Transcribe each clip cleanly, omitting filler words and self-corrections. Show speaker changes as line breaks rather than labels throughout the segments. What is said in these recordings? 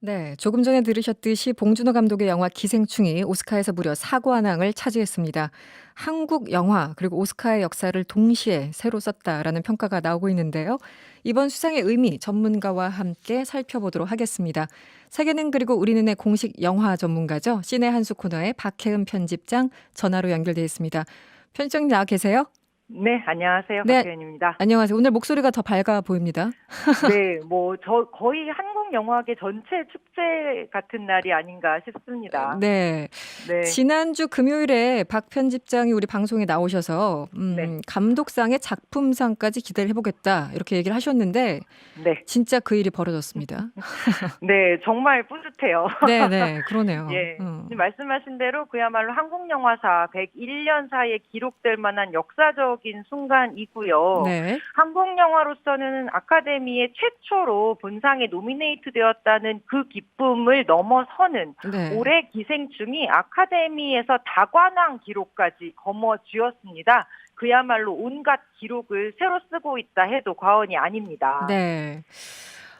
네, 조금 전에 들으셨듯이 봉준호 감독의 영화 기생충이 오스카에서 무려 사관왕을 차지했습니다. 한국 영화 그리고 오스카의 역사를 동시에 새로 썼다라는 평가가 나오고 있는데요. 이번 수상의 의미 전문가와 함께 살펴보도록 하겠습니다. 세계는 그리고 우리는의 공식 영화 전문가죠. 시네 한수 코너의 박혜은 편집장 전화로 연결돼 있습니다. 편집장님 나와 계세요?
네, 안녕하세요.
네,
박혜연입니다.
안녕하세요. 오늘 목소리가 더 밝아 보입니다.
네, 거의 한국 영화계 전체 축제 같은 날이 아닌가 싶습니다.
네.
네,
지난주 금요일에 박 편집장이 우리 방송에 나오셔서
네,
감독상의 작품상까지 기대를 해보겠다 이렇게 얘기를 하셨는데
네.
진짜 그 일이 벌어졌습니다.
네, 정말 뿌듯해요.
네네 그러네요.
예, 지금 말씀하신 대로 그야말로 한국 영화사 101년 사이에 기록될 만한 역사적인 순간이고요.
네.
한국 영화로서는 아카데미의 최초로 본상에 노미네이트 되었다는 그 기쁨을 넘어서는
네.
올해 기생충이 아카데미에서 다관왕 기록까지 거머쥐었습니다. 그야말로 온갖 기록을 새로 쓰고 있다 해도 과언이 아닙니다.
네.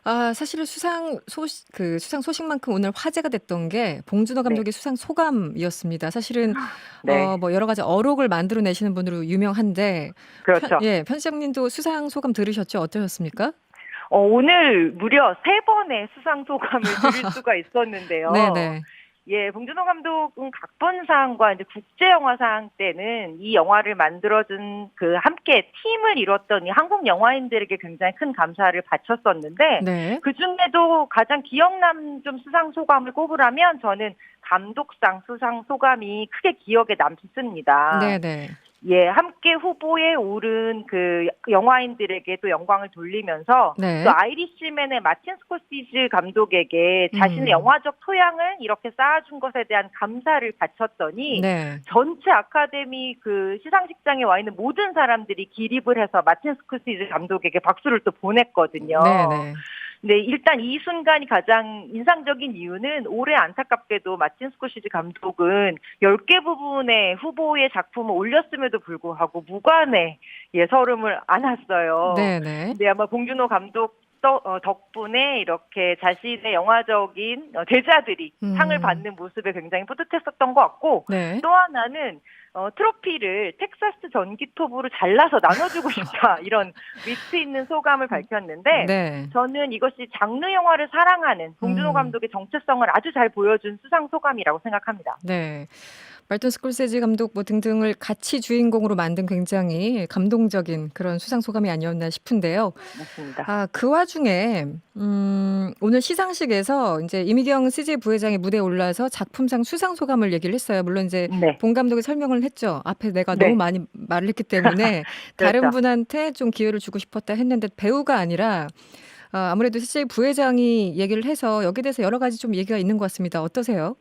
아, 사실 수상 소식만큼 오늘 화제가 됐던 게 봉준호
네,
감독의 수상 소감이었습니다. 사실은
네,
뭐 여러 가지 어록을 만들어내시는 분으로 유명한데
그렇죠.
편집장님도 수상 소감 들으셨죠? 어떠셨습니까?
오늘 무려 3번의 수상 소감을 들을 수가 있었는데요.
네네.
예, 봉준호 감독은 각본상과 이제 국제영화상 때는 이 영화를 만들어준 함께 팀을 이뤘던 이 한국 영화인들에게 굉장히 큰 감사를 바쳤었는데,
네.
그 중에도 가장 기억남 좀 수상 소감을 꼽으라면 저는 감독상 수상 소감이 크게 기억에 남습니다.
네네.
예, 함께 후보에 오른 그 영화인들에게 또 영광을 돌리면서
네.
또 아이리시맨의 마틴 스코시즈 감독에게 자신의
음.
영화적 토양을 이렇게 쌓아준 것에 대한 감사를 바쳤더니
네.
전체 아카데미 그 시상식장에 와 있는 모든 사람들이 기립을 해서 마틴 스코시즈 감독에게 박수를 또 보냈거든요.
네네.
네, 일단 이 순간이 가장 인상적인 이유는 올해 안타깝게도 마틴 스코시즈 감독은 10개 부분의 후보의 작품을 올렸음에도 불구하고 무관의 서름을 안았어요.
네네.
네, 아마 봉준호 감독 덕분에 이렇게 자신의 영화적인 제자들이 상을
음.
받는 모습에 굉장히 뿌듯했었던 것 같고,
네.
또 하나는 트로피를 텍사스 전기톱으로 잘라서 나눠주고 싶다 이런 위트 있는 소감을 밝혔는데,
네.
저는 이것이 장르 영화를 사랑하는 봉준호 감독의 정체성을 아주 잘 보여준 수상 소감이라고 생각합니다.
네. 말튼 스콜세지 감독 뭐 등등을 같이 주인공으로 만든 굉장히 감동적인 그런 수상 소감이 아니었나 싶은데요.
맞습니다.
아, 그 와중에 오늘 시상식에서 이제 이미경 CJ 부회장이 무대에 올라서 작품상 수상 소감을 얘기를 했어요. 물론 이제
네,
봉 감독이 설명을 했죠. 앞에 내가 너무
네,
많이 말을 했기 때문에 다른
그렇죠.
분한테 좀 기회를 주고 싶었다 했는데 배우가 아니라 아무래도 CJ 부회장이 얘기를 해서 여기에 대해서 여러 가지 좀 얘기가 있는 것 같습니다. 어떠세요?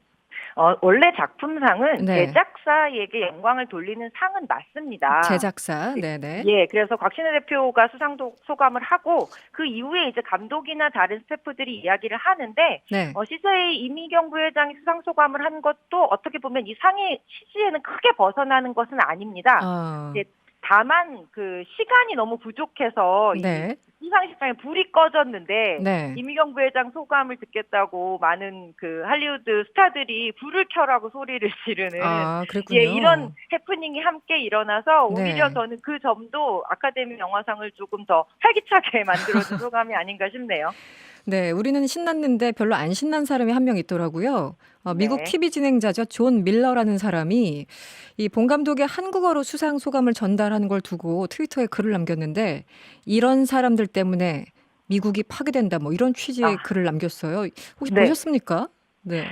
원래 작품상은
네.
제작사에게 영광을 돌리는 상은 맞습니다.
제작사. 네네.
예, 그래서 곽신혜 대표가 수상 소감을 하고 그 이후에 이제 감독이나 다른 스태프들이 이야기를 하는데
네.
CJ 이미경 부회장이 수상 소감을 한 것도 어떻게 보면 이 상의 취지에는 크게 벗어나는 것은 아닙니다.
아,
예, 다만 그 시간이 너무 부족해서 이
네.
시상식장에 불이 꺼졌는데
네.
이미경 부회장 소감을 듣겠다고 많은 그 할리우드 스타들이 불을 켜라고 소리를 지르는
아,
예, 이런
그랬군요.
해프닝이 함께 일어나서 오히려
네.
저는 그 점도 아카데미 영화상을 조금 더 활기차게 만들어준 소감이 아닌가 싶네요.
네, 우리는 신났는데 별로 안 신난 사람이 한 명 있더라고요. 미국
네.
TV 진행자죠. 존 밀러라는 사람이 이 봉 감독의 한국어로 수상 소감을 전달하는 걸 두고 트위터에 글을 남겼는데 이런 사람들 때문에 미국이 파괴된다 뭐 이런 취지의
아,
글을 남겼어요. 혹시
네.
보셨습니까? 네.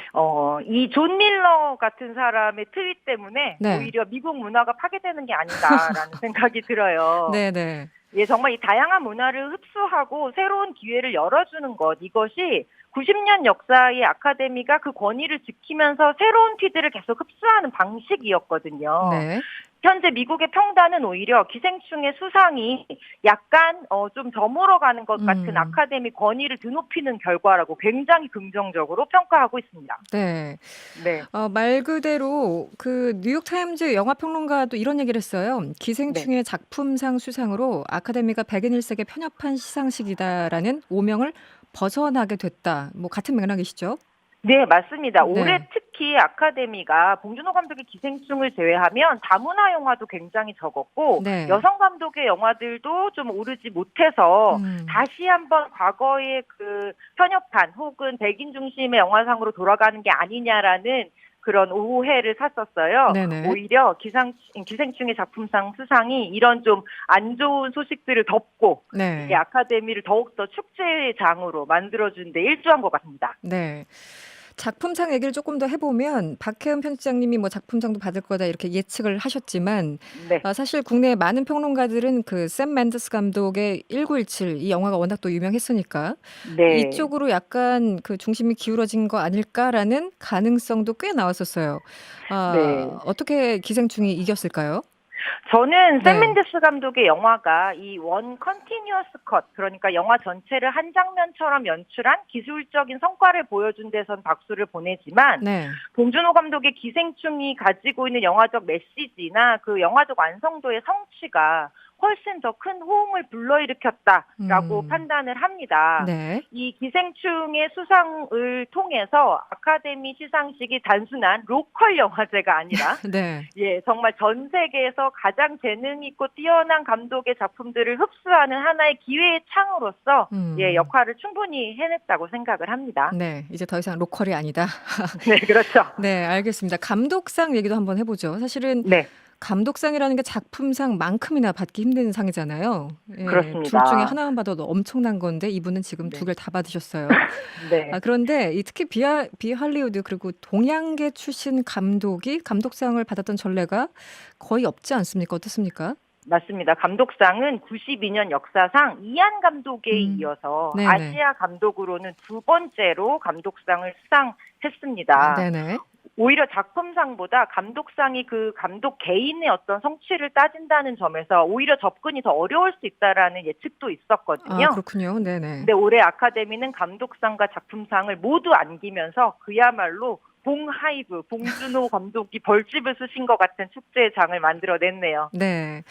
이 존 밀러 같은 사람의 트윗 때문에
네.
오히려 미국 문화가 파괴되는 게 아닌가라는 생각이 들어요.
네네.
예, 정말 이 다양한 문화를 흡수하고 새로운 기회를 열어주는 것, 이것이 90년 역사의 아카데미가 그 권위를 지키면서 새로운 피드를 계속 흡수하는 방식이었거든요.
네.
현재 미국의 평단은 오히려 기생충의 수상이 약간 좀 저물어가는 것 같은
음.
아카데미 권위를 드높이는 결과라고 굉장히 긍정적으로 평가하고 있습니다.
네.
네,
말 그대로 그 뉴욕타임즈 영화평론가도 이런 얘기를 했어요.
네,
기생충의 작품상 수상으로 아카데미가 백인 일색에 편협한 시상식이다라는 오명을 벗어나게 됐다. 뭐 같은 맥락이시죠?
네, 맞습니다.
네.
올해 특히 아카데미가 봉준호 감독의 기생충을 제외하면 다문화 영화도 굉장히 적었고
네.
여성 감독의 영화들도 좀 오르지 못해서 다시 한번 과거의 그 편협한 혹은 백인 중심의 영화상으로 돌아가는 게 아니냐라는 그런 오해를 샀었어요.
네네.
오히려 기생충의 작품상 수상이 이런 좀 안 좋은 소식들을 덮고
네.
이 아카데미를 더욱더 축제의 장으로 만들어준 데 일조한 것 같습니다.
네. 작품상 얘기를 조금 더 해보면 박혜은 편집장님이 뭐 작품상도 받을 거다 이렇게 예측을 하셨지만
네.
사실 국내 많은 평론가들은 그 샘 맨데스 감독의 1917 이 영화가 워낙 또 유명했으니까
네.
이쪽으로 약간 그 중심이 기울어진 거 아닐까라는 가능성도 꽤 나왔었어요.
네.
어떻게 기생충이 이겼을까요?
저는
네.
샘 맨데스 감독의 영화가 이 원 컨티뉴어스 컷, 그러니까 영화 전체를 한 장면처럼 연출한 기술적인 성과를 보여준 데선 박수를 보내지만
네.
봉준호 감독의 기생충이 가지고 있는 영화적 메시지나 그 영화적 완성도의 성취가 훨씬 더 큰 호응을 불러일으켰다라고 판단을 합니다.
네.
이 기생충의 수상을 통해서 아카데미 시상식이 단순한 로컬 영화제가 아니라
네.
예, 정말 전 세계에서 가장 재능 있고 뛰어난 감독의 작품들을 흡수하는 하나의 기회의 창으로서 예, 역할을 충분히 해냈다고 생각을 합니다.
네. 이제 더 이상 로컬이 아니다.
네, 그렇죠.
네, 알겠습니다. 감독상 얘기도 한번 해보죠. 사실은
네.
감독상이라는 게 작품상만큼이나 받기 힘든 상이잖아요. 예,
그렇습니다.
둘 중에 하나만 받아도 엄청난 건데 이분은 지금
네.
두 개를 다 받으셨어요.
네.
그런데 특히 비할리우드 그리고 동양계 출신 감독이 감독상을 받았던 전례가 거의 없지 않습니까? 어떻습니까?
맞습니다. 감독상은 92년 역사상 이안 감독에 이어서
네네.
아시아 감독으로는 두 번째로 감독상을 수상했습니다.
네네.
오히려 작품상보다 감독상이 그 감독 개인의 어떤 성취를 따진다는 점에서 오히려 접근이 더 어려울 수 있다라는 예측도 있었거든요.
그렇군요. 네네.
근데 올해 아카데미는 감독상과 작품상을 모두 안기면서 그야말로 봉하이브, 봉준호 감독이 벌집을 쓰신 것 같은 축제의 장을 만들어냈네요.
네.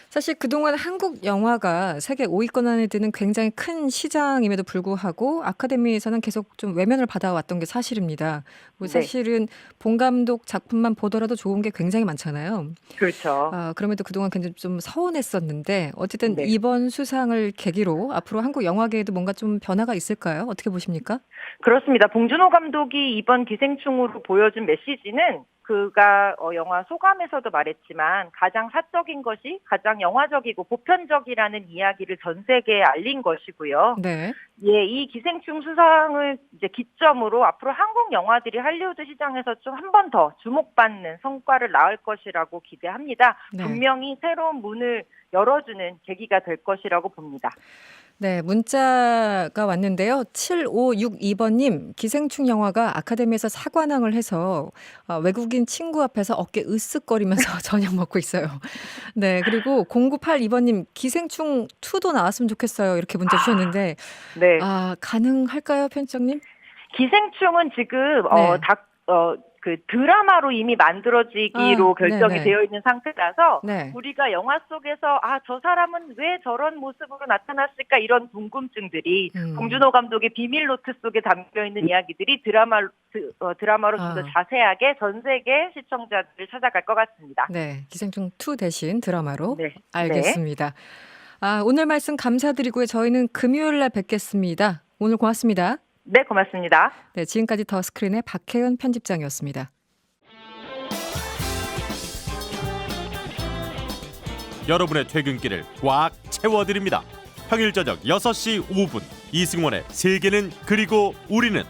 사실 그동안 한국 영화가 세계 5위권 안에 드는 굉장히 큰 시장임에도 불구하고 아카데미에서는 계속 좀 외면을 받아왔던 게 사실입니다. 뭐
네.
사실은 봉 감독 작품만 보더라도 좋은 게 굉장히 많잖아요.
그렇죠.
그럼에도 그동안 굉장히 좀 서운했었는데 어쨌든
네.
이번 수상을 계기로 앞으로 한국 영화계에도 뭔가 좀 변화가 있을까요? 어떻게 보십니까?
그렇습니다. 봉준호 감독이 이번 기생충으로 보여준 메시지는 그가 영화 소감에서도 말했지만 가장 사적인 것이 가장 영화적이고 보편적이라는 이야기를 전 세계에 알린 것이고요.
네.
예, 이 기생충 수상을 이제 기점으로 앞으로 한국 영화들이 할리우드 시장에서 좀 한 번 더 주목받는 성과를 낳을 것이라고 기대합니다.
네.
분명히 새로운 문을 열어주는 계기가 될 것이라고 봅니다.
네, 문자가 왔는데요. 7562번님, 기생충 영화가 아카데미에서 사관왕을 해서 외국인 친구 앞에서 어깨 으쓱거리면서 저녁 먹고 있어요. 네, 그리고 0982번님, 기생충 2도 나왔으면 좋겠어요. 이렇게 문자 주셨는데,
네.
가능할까요, 편집장님?
기생충은 지금
네.
그 드라마로 이미 만들어지기로 결정이
네네.
되어 있는 상태라서
네.
우리가 영화 속에서 저 사람은 왜 저런 모습으로 나타났을까 이런 궁금증들이 봉준호 감독의 비밀 노트 속에 담겨 있는 이야기들이 드라마로 좀 더 자세하게 전 세계 시청자들을 찾아갈 것 같습니다.
네, 기생충 2 대신 드라마로.
네.
알겠습니다. 오늘 말씀 감사드리고요. 저희는 금요일 날 뵙겠습니다. 오늘 고맙습니다.
네, 고맙습니다.
네, 지금까지 더 스크린의 박혜은 편집장이었습니다.
여러분의 퇴근길을 꽉 채워드립니다. 평일 저녁 6시 5분 이승원의 세계는 그리고 우리는